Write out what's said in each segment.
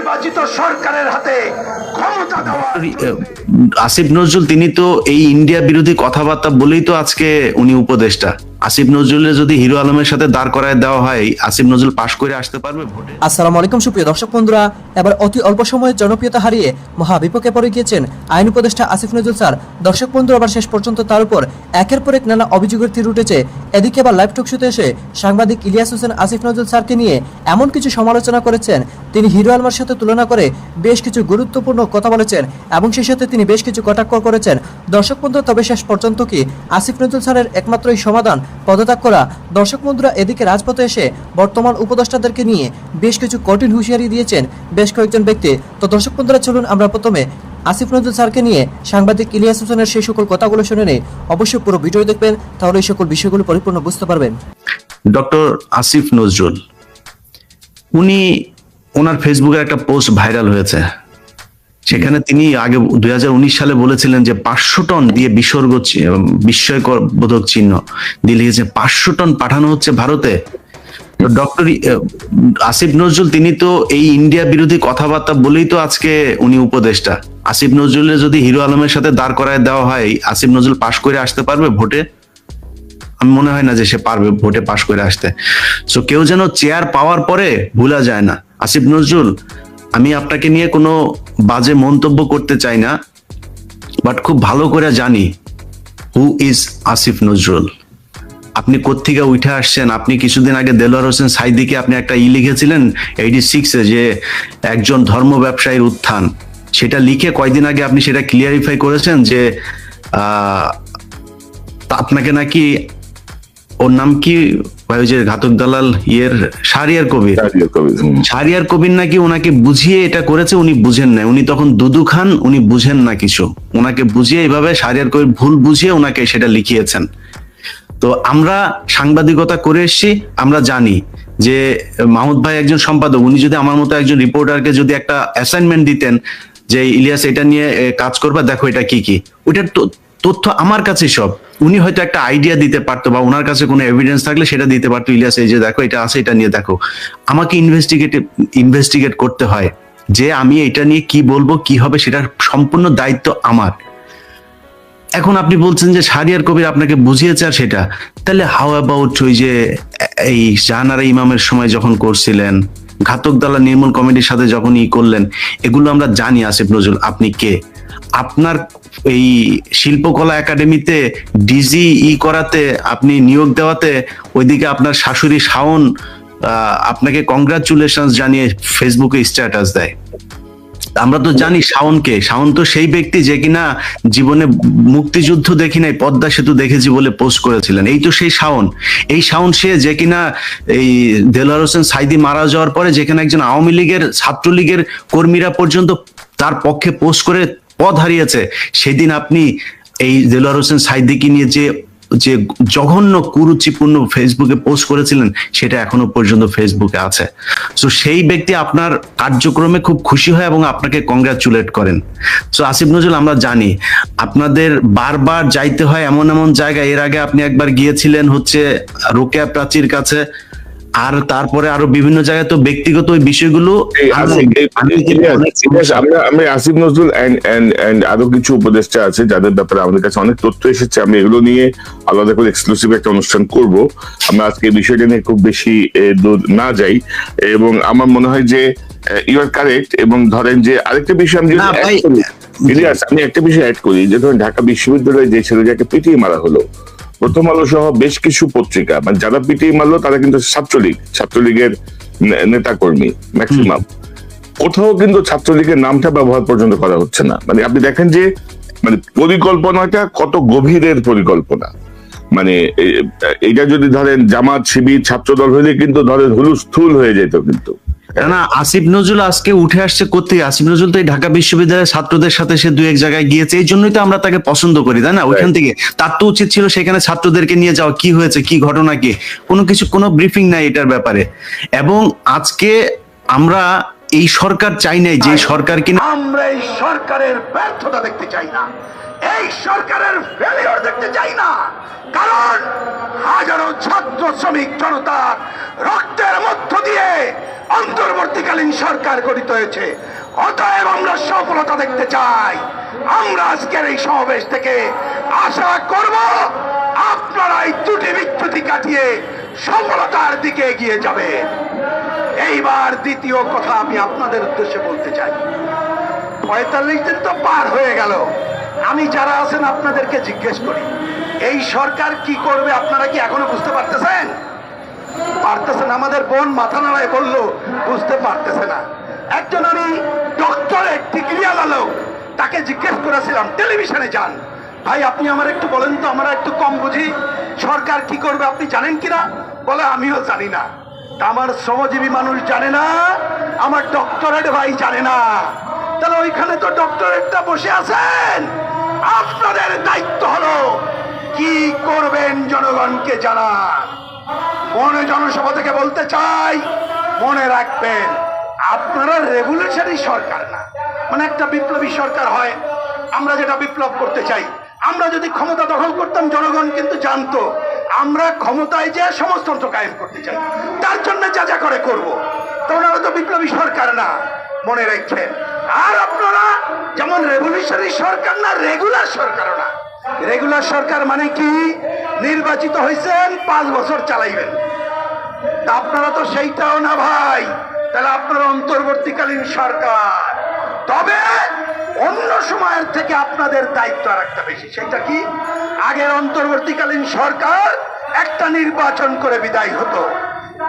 নির্বাচিত সরকারের হাতে ক্ষমতা দেওয়া। আসিফ নজরুল তিনি তো এই ইন্ডিয়া বিরোধী কথাবার্তা বলেই তো আজকে উনি উপদেষ্টা। আসিফ নজরুলের যদি হিরো আলমের সাথে দাঁড় করায় দেওয়া হয়, আসিফ নজরুল পাশ করে আসতে পারবে ভোটে? আসসালামু আলাইকুম সুপ্রিয় দর্শক বন্ধুরা, এবার অতি অল্প সময়ে জনপ্রিয়তা হারিয়ে মহা বিপক্ষে পড়ে গিয়েছেন আইন উপদেষ্টা আসিফ নজরুল স্যার। দর্শক বন্ধুরা, আবার শেষ পর্যন্ত তার উপর একের পর এক নানা অভিযোগের তীর উঠেছে। এদিকে আবার লাইভ টকশোতে এসে সাংবাদিক ইলিয়াস হোসেন আসিফ নজরুল স্যারকে নিয়ে এমন কিছু সমালোচনা করেছেন, তিনি হিরো আলমের সাথে তুলনা করে বেশ কিছু গুরুত্বপূর্ণ কথা বলেছেন এবং সেই সাথে তিনি বেশ কিছু কটাক্ষ করেছেন। দর্শক বন্ধুরা, তবে শেষ পর্যন্ত কি আসিফ নজরুল স্যারের একমাত্রই সমাধান পদত্যাগ করা? দর্শক বন্ধুরা, এদিকে রাজপথে এসে বর্তমান উপদেষ্টাদেরকে নিয়ে বেশ কিছু কঠিন হুঁশিয়ারি দিয়েছেন বেশ কয়েকজন ব্যক্তি। তো দর্শক বন্ধুরা, চলুন আমরা প্রথমে আসিফ নজরুল স্যারকে নিয়ে সাংবাদিক ইলিয়াস হোসেনের সেই সকল কথাগুলো শুনে নেই। অবশ্যই পুরো ভিডিও দেখবেন, তাহলে এই সকল বিষয়গুলো পরিপূর্ণ বুঝতে পারবেন। ডক্টর আসিফ নজরুল উনি ওনার ফেসবুকে একটা পোস্ট ভাইরাল হয়েছে, সেখানে তিনি আগে 2019 সালে বলেছিলেন যে 500 টন দিয়ে বিস্ময়বোধক চিহ্ন দিয়ে লিখেছে 500 টন পাঠানো হচ্ছে ভারতে। ডক্টর আসিফ নজরুল তিনি তো এই ইন্ডিয়া বিরোধী কথাবার্তা বলেই তো আজকে উনি উপদেষ্টা। আসিফ নজরুলের যদি হিরো আলমের সাথে দাঁড় করায় দেওয়া হয়, আসিফ নজরুল পাশ করে আসতে পারবে ভোটে? আমি মনে হয় না যে সে পারবে ভোটে পাশ করে আসতে। সো কেউ যেন চেয়ার পাওয়ার পরে ভুলা যায় না। আসিফ নজরুল, আমি আপনাকে নিয়ে কোনো বাজে মন্তব্য করতে চাই না, বাট খুব ভালো করে জানি হু ইজ আসিফ নজরুল। আপনি কোত্থেকে উঠে আসছেন? আপনি কিছুদিন আগে দেলোয়ার হোসেন সাইদিকে আপনি একটা লিখেছিলেন 86-এ যে একজন ধর্ম ব্যবসায়ীর উত্থান, সেটা লিখে কয়দিন আগে আপনি সেটা ক্লিয়ারিফাই করেছেন যে আপনাকে নাকি, ওর নাম কি ওই যে ঘাতক দালাল শাহরিয়ার কবির নাকি ওনাকে বুঝিয়ে এটা করেছে, উনি বুঝেন না। উনি তখন দুদু খান, উনি বুঝেন না কিছু, ওনাকে বুঝিয়ে এইভাবে শাহরিয়ার কবির ভুল বুঝিয়ে ওনাকে সেটা লিখিয়েছেন। তো আমরা সাংবাদিকতা করে এসেছি, আমরা জানি যে মাহমুদ ভাই একজন সম্পাদক, উনি যদি আমার মতো একজন রিপোর্টারকে যদি একটা অ্যাসাইনমেন্ট দিতেন যে ইলিয়াস এটা নিয়ে কাজ করবা, দেখো এটা কি কি, ওইটার তথ্য আমার কাছে সব, উনি হয়তো একটা আইডিয়া দিতে পারতো বা ওনার কাছে কোনো এভিডেন্স থাকলে সেটা দিতে পারতো, ইলিয়াস এই যে দেখো এটা আছে, এটা নিয়ে দেখো। আমাকে ইনভেস্টিগেট করতে হয় যে আমি এটা নিয়ে কি বলবো, কি হবে, সেটার সম্পূর্ণ দায়িত্ব আমার। এখন আপনি বলছেন যে শাহরিয়ার কবির আপনাকে বুঝিয়েছে, আর সেটা তাহলে হাউ অ্যাবাউট ওই যে এই জাহানারা ইমামের সময় যখন করছিলেন, ঘাতক দালা নির্মূল কমিটির সাথে যখন করলেন, এগুলো আমরা জানি। আসিফ নজরুল আপনি কে? আপনার এই শিল্পকলা একাডেমিতে ডিজি করাতে, আপনি নিয়োগ দেওয়াতে, ওইদিকে আপনার শাশুড়ি শাওন আপনাকে কংগ্রাচুলেশন জানিয়ে ফেসবুকে স্ট্যাটাস দেয়। আমরা তো জানি শাওনকে, শাওন তো সেই ব্যক্তি যে কিনা জীবনে মুক্তিযুদ্ধ দেখি নাই, পদ্মা সেতু দেখেছি বলে পোস্ট করেছিলেন। এই তো সেই শাওন। এই শাওন সে যে কিনা এই দেলোয়ার হোসেন সাইদি মারা যাওয়ার পরে যেখানে একজন আওয়ামী লীগের ছাত্রলীগের কর্মীরা পর্যন্ত তার পক্ষে পোস্ট করে পদ হারিয়েছে। সেদিন আপনি এই দেলোয়ার হোসেন সাইদিকে নিয়ে যে জঘন্য কুরুচিপূর্ণ ফেসবুকে পোস্ট করেছিলেন, সেটা এখনো পর্যন্ত ফেসবুকে আছে। সো সেই ব্যক্তি আপনার কার্যক্রমে খুব খুশি হয় এবং আপনাকে কংগ্রাচুলেট করেন। সো আসিফ নজরুল, আমরা জানি আপনাদের বারবার যাইতে হয় এমন এমন জায়গায়। এর আগে আপনি একবার গিয়েছিলেন হচ্ছে রোকেয়া প্রাচীর কাছে, আর তারপরে আরো বিভিন্ন জায়গায়। তো ব্যক্তিগত ওই বিষয়গুলো আমি আসিফ নজরুল এন্ড আরো কিছু উপদেষ্টা আছে যাদের ব্যাপারে আমাদের কাছে অনেক তথ্য এসেছে, আমি এগুলো নিয়ে আলাদা করে এক্সক্লুসিভ একটা অনুষ্ঠান করব। আমরা আজকে এই বিষয়টা নিয়ে খুব বেশি দূর না যাই, এবং আমার মনে হয় যে ইউ আর কারেক্ট। এবং ধরেন যে আরেকটা বিষয় আমি আমি একটা বিষয় অ্যাড করি, যে ধরেন ঢাকা বিশ্ববিদ্যালয়ে যে ছেলেটাকে পিটিয়ে মারা হলো, প্রথম আলো সহ বেশ কিছু পত্রিকা, মানে যারা পিটিয়ে মারলো তারা কিন্তু ছাত্রলীগের নেতা কর্মী ম্যাক্সিমাম। কোথাও কিন্তু ছাত্রলীগের নামটা ব্যবহার পর্যন্ত করা হচ্ছে না। মানে আপনি দেখেন যে মানে পরিকল্পনাটা কত গভীরের পরিকল্পনা। মানে এটা যদি ধরেন জামাত শিবির ছাত্রদল হইলে কিন্তু ধরেন হুলুস্থুল হয়ে যেত। কিন্তু না, আসিফ নজরুল আজকে উঠে আসছে কোথায়? আসিফ নজরুল তো এই ঢাকা বিশ্ববিদ্যালয়ের ছাত্রদের সাথে সে দু এক জায়গায় গিয়েছে, এই জন্যই তো আমরা তাকে পছন্দ করি, তাই না? ওইখান থেকে তার তো উচিত ছিল সেখানে ছাত্রদেরকে নিয়ে যাওয়া, কি হয়েছে, কি ঘটনা, কি কোনো ব্রিফিং নাই এটার ব্যাপারে। এবং আজকে আমরা এই সরকার চাই নাই যে সরকার কিনা আমরা এই সরকারের ব্যর্থতা দেখতে চাই না, এই সরকারের ফেলিওর দেখতে চাই না, কারণ হাজারো ছাত্র শ্রমিক জনতার রক্তের মধ্য দিয়ে অন্তর্বর্তীকালীন সরকার গঠিত হয়েছে। অতএব আমরা সফলতা দেখতে চাই। আমরা আজকের এই সমাবেশ থেকে আশা করব আপনারা এই ত্রুটি বিচ্যুতি কাটিয়ে সফলতার দিকে এগিয়ে যাবে। এইবার দ্বিতীয় কথা আমি আপনাদের উদ্দেশ্যে বলতে চাই। 45 দিন তো পার হয়ে গেল। আমি যারা আছেন আপনাদেরকে জিজ্ঞেস করি, এই সরকার কি করবে আপনারা কি এখনো বুঝতে পারতেছেন? পারতেছেন? আমাদের বোন মাথা নাড়ায় বলল বুঝতে পারতেছে না। একজন আমি ডক্টরেট ডিগ্রি আলো, তাকে জিজ্ঞেস করেছিলাম, টেলিভিশনে যান, ভাই আপনি আমার একটু বলেন তো, আমরা একটু কম বুঝি, সরকার কি করবে আপনি জানেন কিনা? বলে আমিও জানি না। তা আমার শ্রমজীবী মানুষ জানে না, আমার ডক্টরেট ভাই জানে না। তাহলে ওইখানে তো ডক্টরেটটা বসে আছেন। আপনাদের দায়িত্ব হলো কি করবেন জনগণকে জানান। মনে জনসভা থেকে বলতে চাই, মনে রাখবেন আপনারা রেভলিউশনারি সরকার না, মানে একটা বিপ্লবী সরকার হয়। আমরা যেটা বিপ্লব করতে চাই, আমরা যদি ক্ষমতা দখল করতাম জনগণ কিন্তু জানতো আমরা ক্ষমতায় যে সমাজতন্ত্র কায়েম করতে চাই, তার জন্য যা যা করে করব। তো ওনারা তো বিপ্লবী সরকার না, মনে রাখছেন। আর আপনারা যেমন রেভলিউশনারি সরকার না, রেগুলার সরকারও না। রেগুলার সরকার মানে কি? নির্বাচিত হয়েছেন 5 বছর চালাইবেন। তা আপনারা তো সেইটাও না ভাই। তাহলে আপনারা অন্তর্বর্তীকালীন সরকার। তবে অন্য সময়ের থেকে আপনাদের দায়িত্ব আর একটা বেশি। সেটা কি? আগের অন্তর্বর্তীকালীন সরকার একটা নির্বাচন করে বিদায় হতো,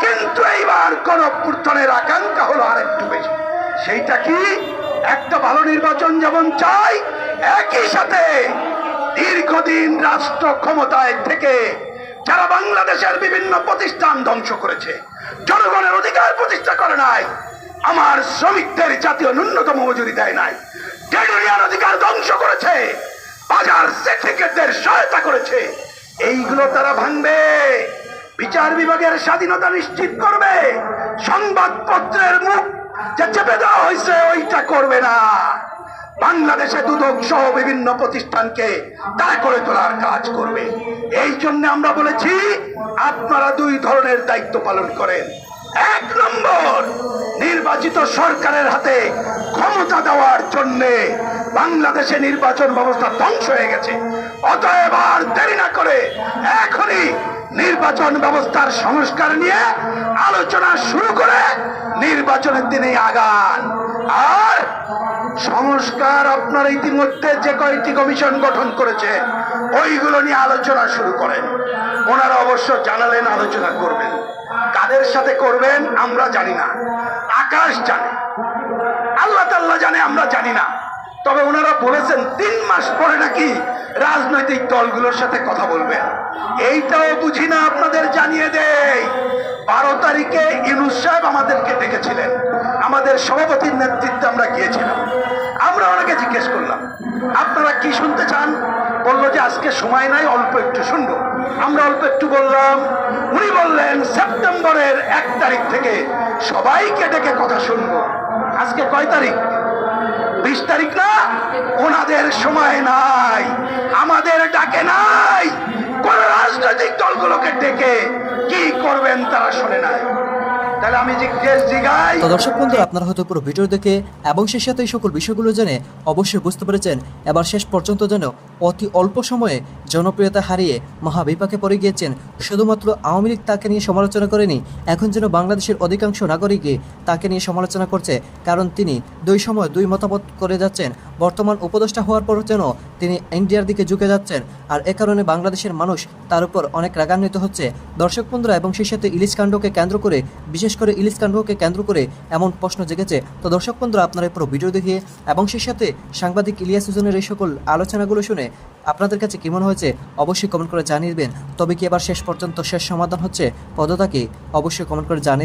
কিন্তু এইবার গণঅভ্যুত্থানের আকাঙ্ক্ষা হলো আর একটু বেশি। সেইটা কি? একটা ভালো নির্বাচন যেমন চাই, একই সাথে দীর্ঘদিন রাষ্ট্র ক্ষমতায় থেকে যারা বাংলাদেশের বিভিন্ন প্রতিষ্ঠান ধ্বংস করেছে, জনগণের অধিকার প্রতিষ্ঠা করে নাই, আমার শ্রমিকদের জাতীয় ন্যূনতম মজুরি দেয় নাই, ট্রেড ইউনিয়ন অধিকার ধ্বংস করেছে, বাজার সিন্ডিকেটদের সহায়তা করেছে, এইগুলো তারা ভাঙবে। বিচার বিভাগের স্বাধীনতা নিশ্চিত করবে। সংবাদপত্রের মুখ যে চেপে দেওয়া হয়েছে ওইটা করবে না। বাংলাদেশে দুদক সহ বিভিন্ন প্রতিষ্ঠানকে তারা করে তোলার কাজ করবে। এই জন্য আমরা বলেছি আপনারা 2 ধরনের দায়িত্ব পালন করেন। 1 নম্বর, নির্বাচিত সরকারের হাতে ক্ষমতা দেওয়ার জন্য বাংলাদেশে নির্বাচন ব্যবস্থা ধ্বংস হয়ে গেছে। অতএব আর দেরি না করে এখনই নির্বাচন ব্যবস্থার সংস্কার নিয়ে আলোচনা শুরু করে নির্বাচনের দিনে আগান। আর সংস্কার আপনারা ইতিমধ্যে যে কয়েকটি কমিশন গঠন করেছে ওইগুলো নিয়ে আলোচনা শুরু করেন। ওনারা অবশ্য জানালেন আলোচনা করবেন। কাদের সাথে করবেন আমরা জানি না, আকাশ জানে, আল্লাহ তাআলা জানে, আমরা জানি না। তবে ওনারা বলেছেন 3 মাস পরে নাকি রাজনৈতিক দলগুলোর সাথে কথা বলবেন। এইটাও বুঝি না, আপনাদের জানিয়ে দেই। 12 তারিখে ইউনূস সাহেব আমাদেরকে ডেকেছিলেন, আমাদের সভাপতির নেতৃত্বে আমরা গিয়েছিলাম। আমরা ওনাকে জিজ্ঞেস করলাম আপনারা কি শুনতে চান? বললো যে আজকে সময় নাই, অল্প একটু শুনবো। আমরা অল্প একটু বললাম। উনি বললেন সেপ্টেম্বরের 1 তারিখ থেকে সবাইকে ডেকে কথা শুনবো। আজকে কয় তারিখ? 20 তারিখ না? ওনাদের সময় নাই, আমাদের ডাকে নাই। কোন রাজনৈতিক দলগুলোকে ডেকে কি করবেন তারা শুনে নাই। তাহলে আমি জিজ্ঞাই। তো দর্শক বন্ধুরা, আপনারা হয়তো পুরো ভিডিও দেখে এবং সেই সাথে এই সকল বিষয়গুলো জেনে অবশ্যই বুঝতে পেরেছেন এবার শেষ পর্যন্ত যেন অতি অল্প সময়ে জনপ্রিয়তা হারিয়ে মহাবিপাকে পড়ে গিয়েছেন। শুধুমাত্র আওয়ামী লীগ তাকে নিয়ে সমালোচনা করেনি, এখন যেন বাংলাদেশের অধিকাংশ নাগরিকই তাকে নিয়ে সমালোচনা করছে, কারণ তিনি 2 সময় 2 মতামত করে যাচ্ছেন। বর্তমান উপদেষ্টা হওয়ার পর যেন তিনি ইন্ডিয়ার দিকে ঝুঁকে যাচ্ছেন, আর এ কারণে বাংলাদেশের মানুষ তার উপর অনেক রাগান্বিত হচ্ছে। দর্শক বন্ধুরা, এবং সেই সাথে ইলিশ কাণ্ডকে কেন্দ্র করে, বিশেষ করে ইলিশ কাণ্ডকে কেন্দ্র করে এমন প্রশ্ন জেগেছে। তো দর্শক বন্ধুরা, আপনারা পুরো ভিডিও দেখিয়ে এবং সেই সাথে সাংবাদিক ইলিয়াস হোসেনের এই সকল আলোচনাগুলো শুনে আপনাদের কাছে কি মনে হয়েছে অবশ্যই কমেন্ট করে জানিয়ে দেবেন। তবে কি এবার শেষ পর্যন্ত শেষ সমাধান হচ্ছে পদত্যাগে? অবশ্যই কমেন্ট করে জানিয়ে